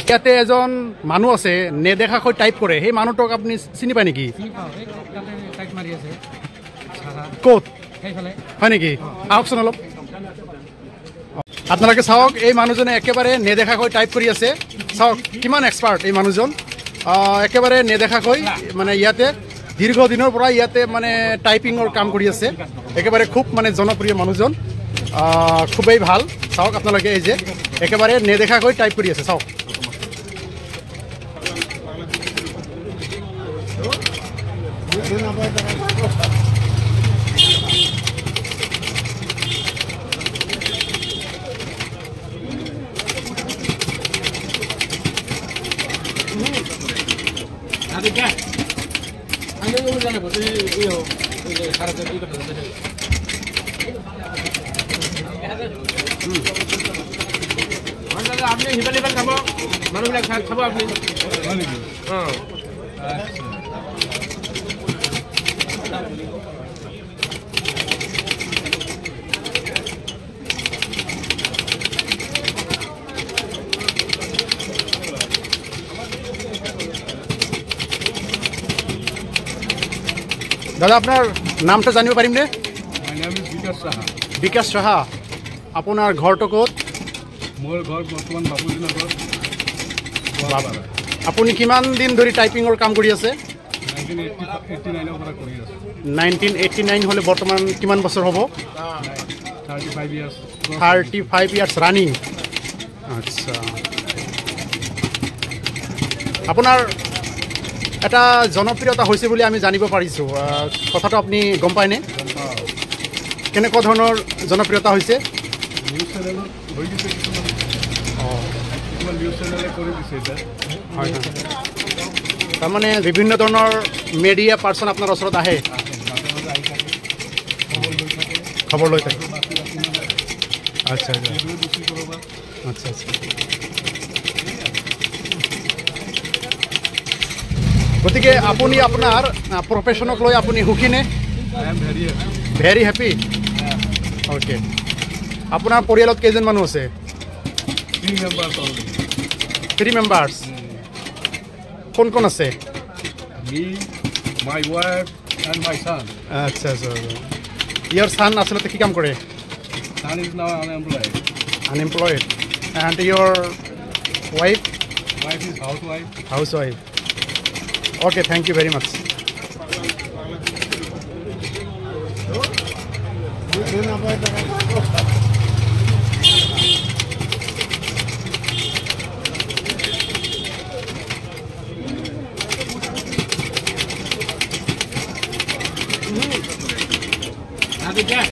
ইয়াতে এজন মানুহ আছে নেদেখাকৈ টাইপ কৰে সেই মানুহটোক আপুনি চিনি পায় নেকি ক'ত হয় নেকি আহকচোন অলপ আপোনালোকে চাওক এই মানুহজনে একেবাৰে নেদেখাকৈ টাইপ কৰি আছে চাওক কিমান এক্সপাৰ্ট এই মানুহজন একেবাৰে নেদেখাকৈ মানে ইয়াতে দীৰ্ঘদিনৰ পৰা ইয়াতে মানে টাইপিঙৰ কাম কৰি আছে একেবাৰে খুব মানে জনপ্ৰিয় মানুহজন খুবেই ভাল চাওক আপোনালোকে এই যে একেবাৰে নেদেখাকৈ টাইপ কৰি আছে চাওক আপনি হিবালি খাব মানুষবিলাক খাব আপনি দাদা আপোনাৰ নামটো জানিব পাৰিমনে বিকাশ সাহা আপোনাৰ ঘৰটো ক'ত মোৰ ঘৰ বৰ্তমান বাপুজী নগৰ আপুনি কিমান দিন ধৰি টাইপিঙৰ কাম কৰি আছে 1989 হ'লে বৰ্তমান কিমান বছৰ হ'ব 35 ইয়াৰ্ছ ৰানিং আচ্ছা আপোনাৰ এটা জনপ্ৰিয়তা হৈছে বুলি আমি জানিব পাৰিছোঁ কথাটো আপুনি গম পায়নে কেনেকুৱা ধৰণৰ জনপ্ৰিয়তা হৈছে তাৰমানে বিভিন্ন ধৰণৰ মিডিয়া পাৰ্চন আপোনাৰ ওচৰত আহে খবৰ লৈ থাকে আচ্ছা আচ্ছা আচ্ছা আচ্ছা গতিকে আপুনি আপোনাৰ প্ৰফেশ্যনক লৈ আপুনি সুখীনে ভেৰি হেপী অ'কে আপোনাৰ পৰিয়ালত কেইজন মানুহ আছে 3 মেম্বাৰ্ছ কোন কোন আছে আচ্ছা আচ্ছা ইয়াৰ চান আচলতে কি কাম কৰে unemployed and your wife housewife Okay, thank you very much.